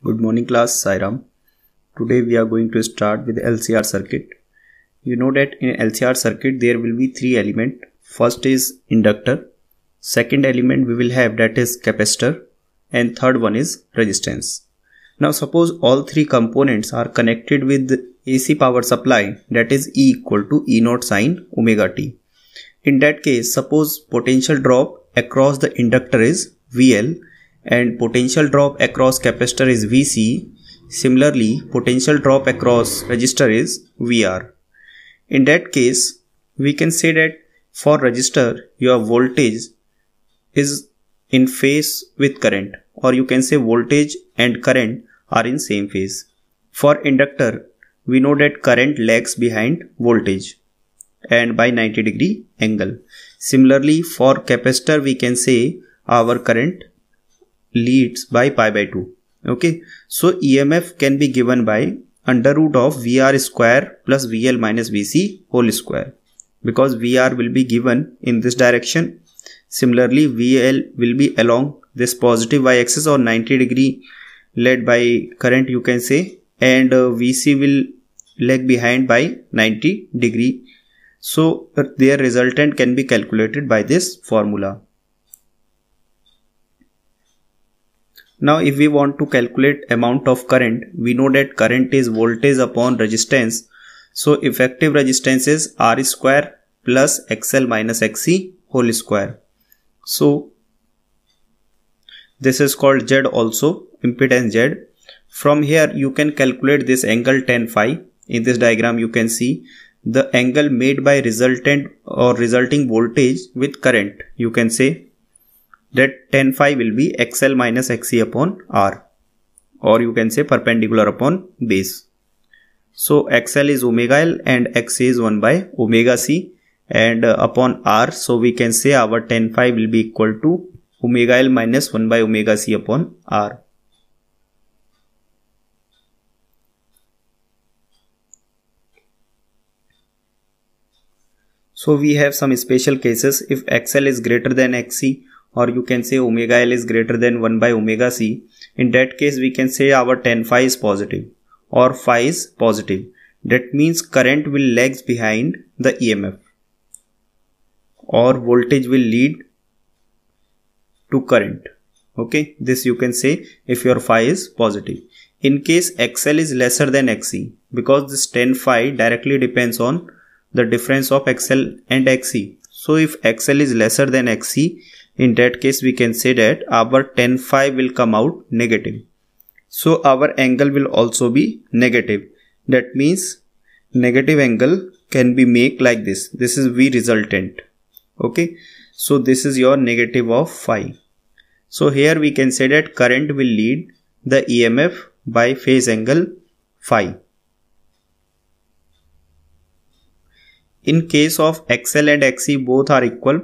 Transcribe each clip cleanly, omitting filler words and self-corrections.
Good morning class, Sairam. Today we are going to start with LCR circuit. You know that in LCR circuit there will be three elements. First is inductor, second element we will have that is capacitor, and third one is resistance. Now suppose all three components are connected with AC power supply, that is E equal to E naught sine omega t. In that case, suppose potential drop across the inductor is VL and potential drop across capacitor is VC. Similarly, potential drop across resistor is VR. In that case, we can say that for resistor, your voltage is in phase with current, or you can say voltage and current are in same phase. For inductor, we know that current lags behind voltage and by 90-degree angle. Similarly, for capacitor, we can say our current leads by pi by 2. Okay, so EMF can be given by under root of VR square plus VL minus VC whole square, because VR will be given in this direction. Similarly, VL will be along this positive y-axis or 90-degree led by current, you can say, and VC will lag behind by 90-degree. So their resultant can be calculated by this formula. Now if we want to calculate amount of current, we know that current is voltage upon resistance. So effective resistance is R square plus XL minus XC whole square. So this is called Z also, impedance Z. From here you can calculate this angle tan phi. In this diagram you can see the angle made by resultant or resulting voltage with current. You can say that tan phi will be XL minus XC upon R, or you can say perpendicular upon base. So XL is omega L and XC is 1 by omega C, and upon R, so we can say our tan phi will be equal to omega L minus 1 by omega C upon R. So we have some special cases. If XL is greater than XC, or you can say omega L is greater than 1 by omega C, in that case we can say our tan phi is positive or phi is positive. That means current will lag behind the EMF, or voltage will lead to current. Okay, this you can say if your phi is positive. In case XL is lesser than XC, because this tan phi directly depends on the difference of XL and XC. So if XL is lesser than XC, in that case we can say that our tan phi will come out negative. So our angle will also be negative. That means negative angle can be made like this. This is V resultant. Okay, so this is your negative of phi. So here we can say that current will lead the EMF by phase angle phi. In case of XL and XC both are equal,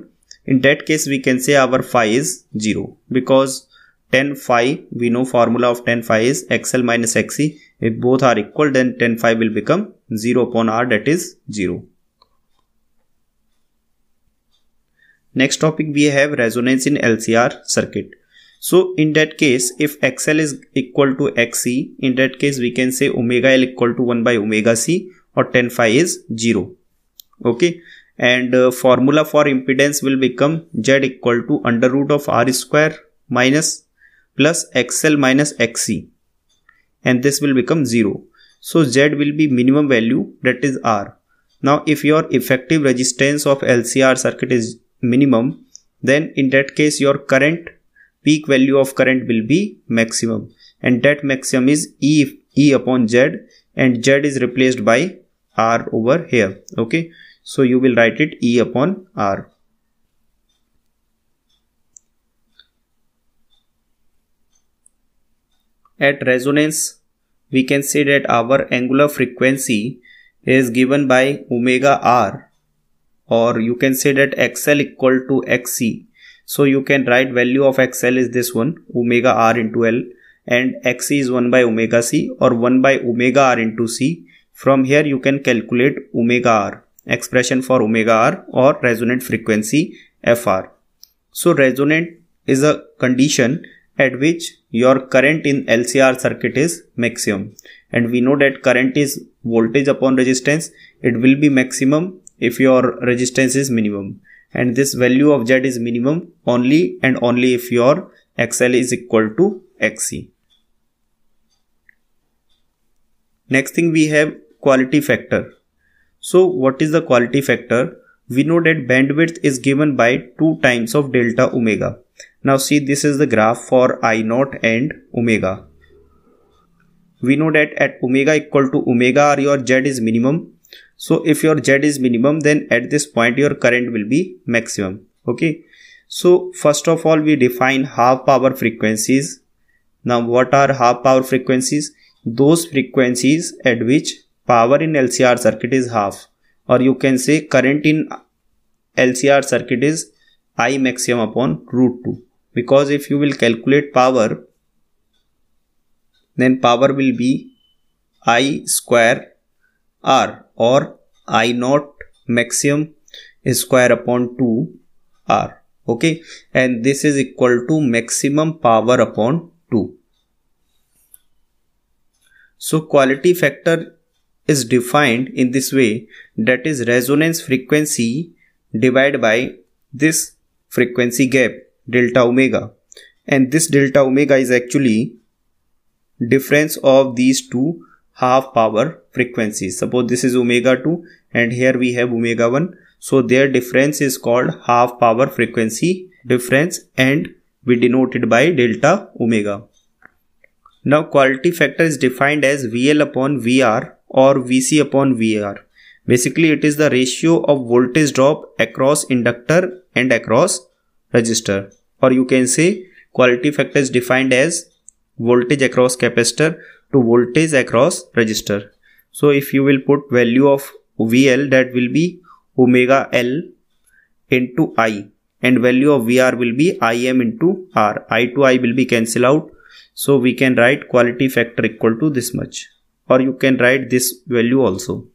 in that case we can say our phi is 0, because tan phi, we know formula of tan phi is XL minus XC. If both are equal, then tan phi will become 0 upon R, that is 0. Next topic we have resonance in LCR circuit. So in that case, if XL is equal to XC, in that case we can say omega L equal to 1 by omega C, or tan phi is 0. Okay, and formula for impedance will become Z equal to under root of R square minus plus XL minus XC, and this will become 0. So Z will be minimum value, that is R. Now if your effective resistance of LCR circuit is minimum, then in that case your current peak value of current will be maximum, and that maximum is E upon Z, and Z is replaced by R over here. Okay, so you will write it E upon R. At resonance, we can say that our angular frequency is given by omega R, or you can say that XL equal to XC. So you can write value of XL is this one, omega R into L, and XC is 1 by omega C, or 1 by omega R into C. From here you can calculate omega R, expression for omega R, or resonant frequency FR. So resonant is a condition at which your current in LCR circuit is maximum, and we know that current is voltage upon resistance. It will be maximum if your resistance is minimum, and this value of Z is minimum only and only if your XL is equal to XC. Next thing we have quality factor. So what is the quality factor? We know that bandwidth is given by 2 times of delta omega. Now see, this is the graph for I naught and omega. We know that at omega equal to omega R your Z is minimum. So if your Z is minimum, then at this point your current will be maximum. Okay. So first of all we define half power frequencies. Now what are half power frequencies? Those frequencies at which power in LCR circuit is half, or you can say current in LCR circuit is I maximum upon root 2, because if you will calculate power, then power will be I square R, or I naught maximum square upon 2 R. Okay, and this is equal to maximum power upon 2. So quality factor is defined in this way, that is resonance frequency divided by this frequency gap delta omega, and this delta omega is actually difference of these two half power frequencies. Suppose this is omega 2 and here we have omega 1, so their difference is called half power frequency difference, and we denote it by delta omega. Now quality factor is defined as VL upon VR or VC upon VR. Basically it is the ratio of voltage drop across inductor and across resistor, or you can say quality factor is defined as voltage across capacitor to voltage across resistor. So if you will put value of VL, that will be omega L into I, and value of VR will be Im into R. I to I will be cancel out. So we can write quality factor equal to this much, or you can write this value also.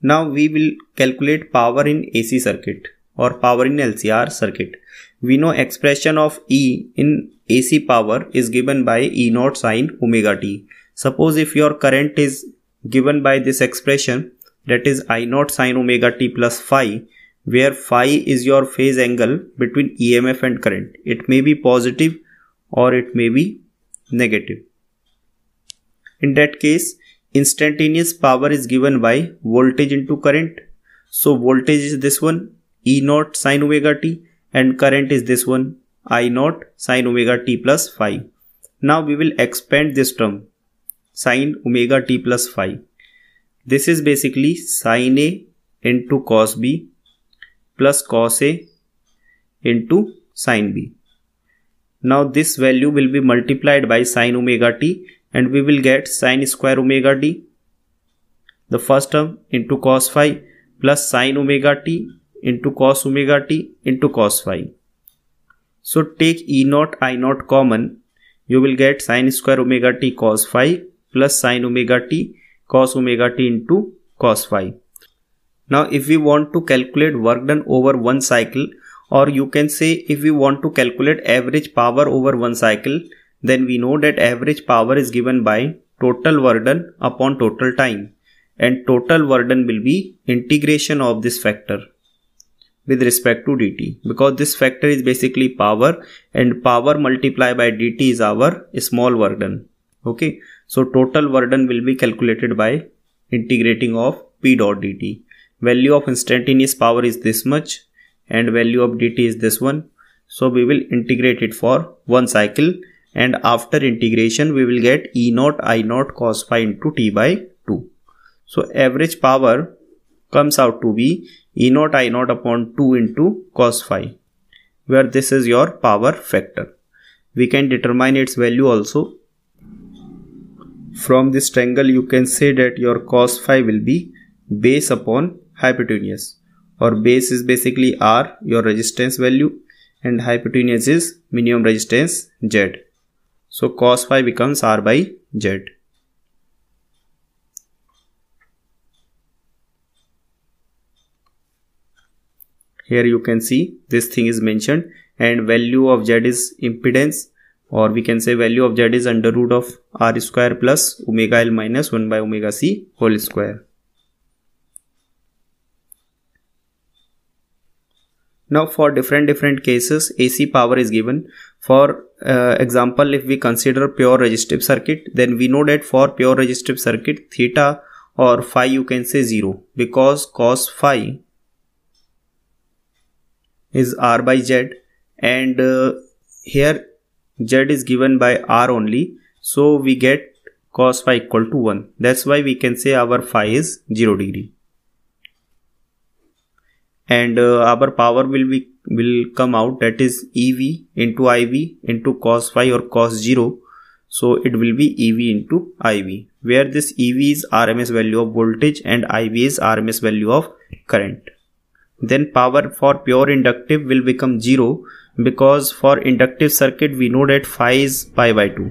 Now we will calculate power in AC circuit or power in LCR circuit. We know expression of E in AC power is given by E naught sin omega t. Suppose if your current is given by this expression, that is I naught sin omega t plus phi, where phi is your phase angle between EMF and current. It may be positive or it may be negative. In that case, instantaneous power is given by voltage into current. So voltage is this one, E naught sin omega t, and current is this one, I naught sin omega t plus phi. Now we will expand this term, sin omega t plus phi. This is basically sin A into cos B plus cos A into sin B. Now this value will be multiplied by sin omega t, and we will get sin square omega t, the first term, into cos phi plus sin omega t into cos omega t into cos phi. So take E naught I naught common, you will get sin square omega t cos phi plus sin omega t cos omega t into cos phi. Now if we want to calculate work done over one cycle, or you can say if we want to calculate average power over one cycle, then we know that average power is given by total work done upon total time, and total work done will be integration of this factor with respect to dt, because this factor is basically power, and power multiplied by dt is our small work done. Okay, so total work done will be calculated by integrating of p dot dt. Value of instantaneous power is this much and value of dt is this one. So we will integrate it for one cycle, and after integration we will get E naught I naught cos phi into t by 2. So average power comes out to be E naught I naught upon 2 into cos phi, where this is your power factor. We can determine its value also. From this triangle you can say that your cos phi will be base upon hypotenuse, or base is basically R, your resistance value, and hypotenuse is minimum resistance Z. So cos phi becomes R by Z. Here you can see this thing is mentioned, and value of Z is impedance, or we can say value of Z is under root of R square plus omega L minus 1 by omega C whole square. Now for different cases AC power is given. For example, if we consider pure resistive circuit, then we know that for pure resistive circuit theta or phi you can say 0, because cos phi is R by Z, and here Z is given by R only, so we get cos phi equal to 1. That's why we can say our phi is 0 degree. And our power will come out, that is EV into IV into cos phi or cos 0. So it will be EV into IV, where this EV is RMS value of voltage and IV is RMS value of current. Then power for pure inductive will become 0, because for inductive circuit we know that phi is pi by 2.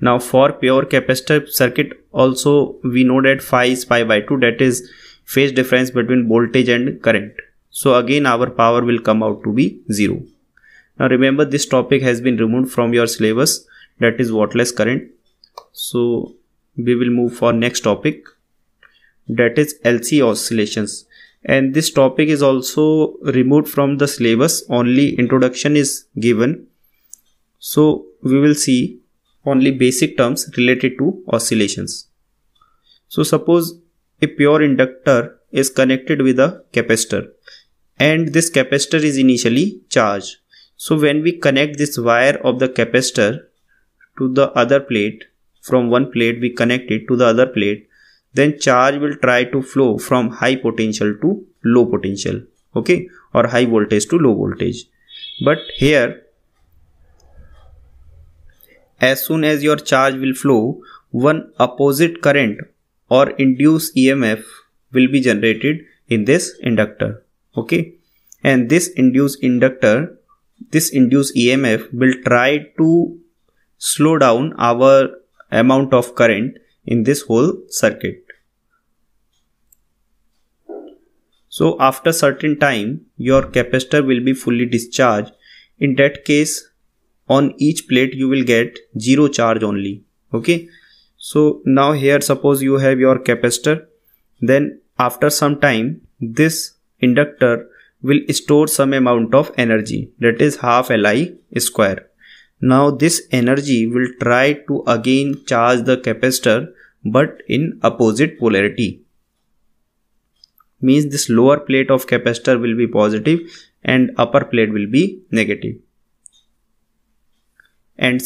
Now for pure capacitive circuit also we know that phi is pi by 2, that is phase difference between voltage and current. So again our power will come out to be 0. Now remember, this topic has been removed from your syllabus, that is wattless current. So we will move for next topic, that is LC oscillations, and this topic is also removed from the syllabus, only introduction is given. So we will see only basic terms related to oscillations. So suppose a pure inductor is connected with a capacitor, and this capacitor is initially charged. So when we connect this wire of the capacitor to the other plate, from one plate we connect it to the other plate, then charge will try to flow from high potential to low potential, okay, or high voltage to low voltage. But here, as soon as your charge will flow, one opposite current or induced EMF will be generated in this inductor, okay, and this induced EMF will try to slow down our amount of current in this whole circuit. So after certain time your capacitor will be fully discharged. In that case, on each plate you will get 0 charge only, okay. So now here suppose you have your capacitor, then after some time this inductor will store some amount of energy, that is half Li square. Now this energy will try to again charge the capacitor, but in opposite polarity. Means this lower plate of capacitor will be positive and upper plate will be negative. And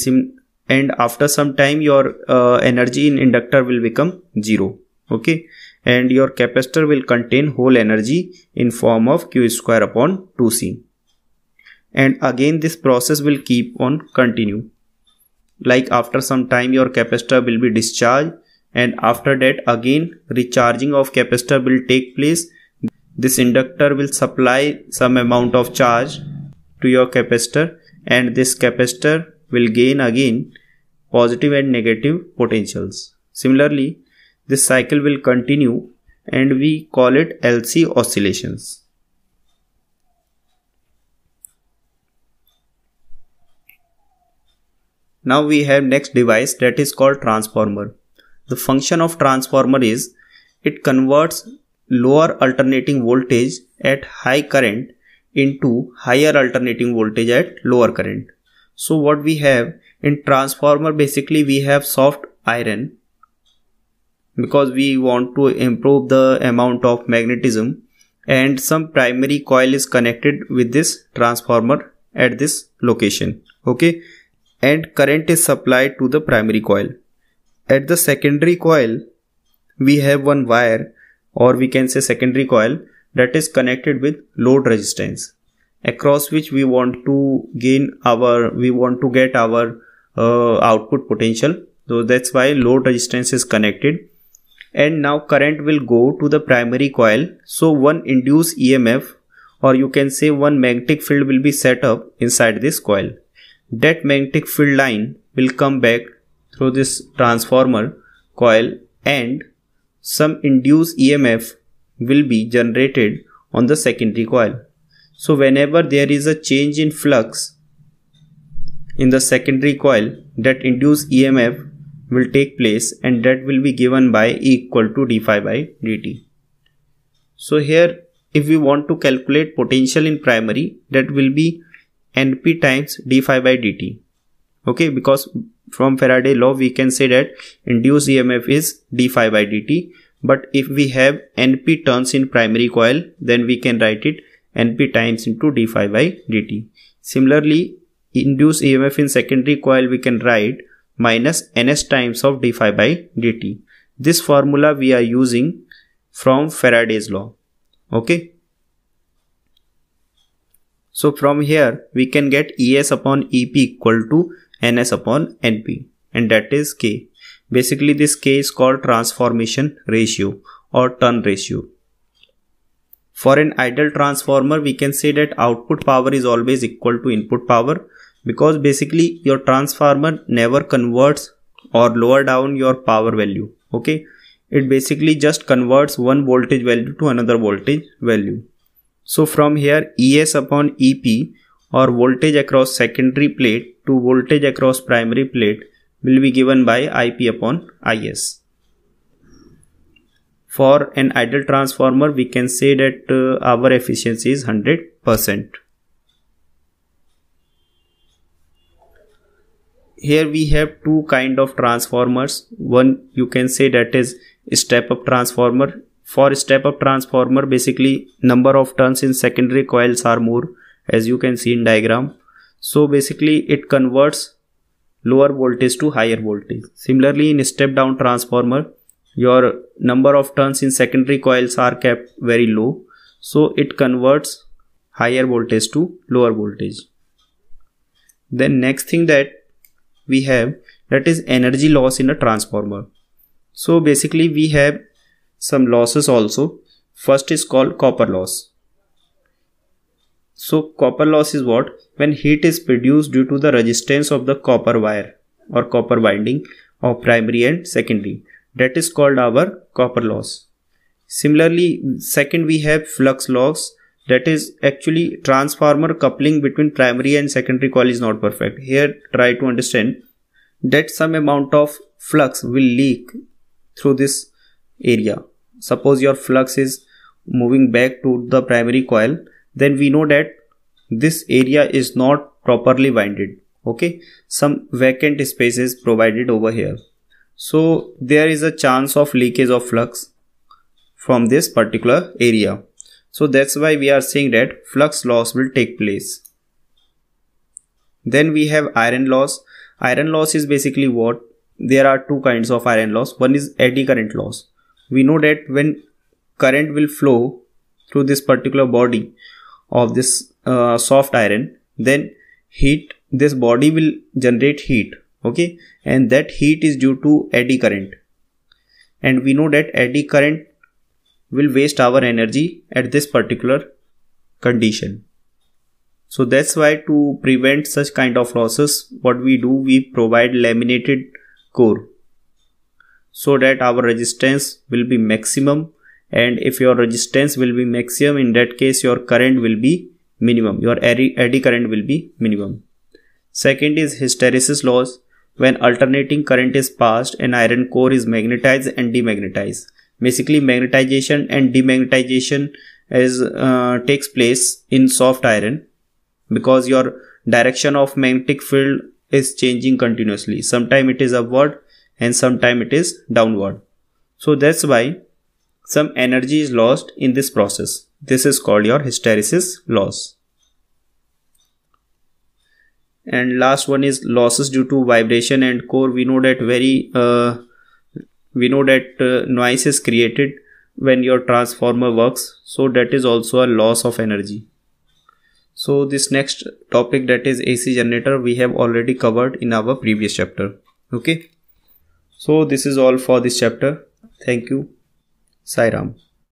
after some time your energy in inductor will become 0, okay, and your capacitor will contain whole energy in form of Q square upon 2C. And again this process will keep on continue. Like after some time your capacitor will be discharged, and after that again recharging of capacitor will take place. This inductor will supply some amount of charge to your capacitor, and this capacitor will gain again positive and negative potentials. Similarly, this cycle will continue and we call it LC oscillations. Now we have next device, that is called transformer. The function of transformer is it converts lower alternating voltage at high current into higher alternating voltage at lower current. So what we have in transformer, basically we have soft iron, because we want to improve the amount of magnetism, and some primary coil is connected with this transformer at this location, okay, and current is supplied to the primary coil. At the secondary coil we have one wire, or we can say secondary coil, that is connected with load resistance, across which we want to get our output potential. So that's why load resistance is connected. And now current will go to the primary coil. So one induced EMF, or you can say one magnetic field, will be set up inside this coil. That magnetic field line will come back through this transformer coil, and some induced EMF will be generated on the secondary coil. So whenever there is a change in flux in the secondary coil, that induced EMF will take place, and that will be given by E equal to d phi by dt. So here if we want to calculate potential in primary, that will be Np times d phi by dt. Okay, because from Faraday law we can say that induced EMF is d phi by dt, but if we have Np turns in primary coil, then we can write it Np times into d phi by dt. Similarly, induced EMF in secondary coil we can write minus ns times of d phi by dt. This formula we are using from Faraday's law. Okay. So from here we can get Es upon Ep equal to Ns upon Np, and that is K. Basically this K is called transformation ratio or turn ratio. For an ideal transformer we can say that output power is always equal to input power, because basically your transformer never converts or lower down your power value. Okay, it basically just converts one voltage value to another voltage value. So from here Es upon Ep, or voltage across secondary plate to voltage across primary plate, will be given by Ip upon Is. For an ideal transformer we can say that our efficiency is 100%. Here we have two kind of transformers. One you can say that is step up transformer. For step up transformer, basically number of turns in secondary coils are more, as you can see in diagram. So basically it converts lower voltage to higher voltage. Similarly in step down transformer, your number of turns in secondary coils are kept very low, so it converts higher voltage to lower voltage. Then next thing that we have, that is energy loss in a transformer. So basically we have some losses also. First is called copper loss. So copper loss is what? When heat is produced due to the resistance of the copper wire or copper winding of primary and secondary. That is called our copper loss. Similarly, second we have flux loss. That is actually transformer coupling between primary and secondary coil is not perfect. Here try to understand that some amount of flux will leak through this area. Suppose your flux is moving back to the primary coil, then we know that this area is not properly winded. Okay, some vacant space is provided over here, so there is a chance of leakage of flux from this particular area. So that's why we are saying that flux loss will take place. Then we have iron loss. Iron loss is basically what? There are two kinds of iron loss. One is eddy current loss. We know that when current will flow through this particular body of this soft iron, then this body will generate heat. Okay, and that heat is due to eddy current, and we know that eddy current will waste our energy at this particular condition. So that's why to prevent such kind of losses, what we do, we provide laminated core so that our resistance will be maximum, and if your resistance will be maximum, in that case your current will be minimum, your eddy current will be minimum. Second is hysteresis loss. When alternating current is passed, an iron core is magnetized and demagnetized. Basically magnetization and demagnetization takes place in soft iron, because your direction of magnetic field is changing continuously. Sometime it is upward and sometime it is downward. So that's why some energy is lost in this process. This is called your hysteresis loss. And last one is losses due to vibration and core. We know that noise is created when your transformer works, so that is also a loss of energy. So this next topic, that is AC generator, we have already covered in our previous chapter. Okay, so this is all for this chapter. Thank you. Sai Ram.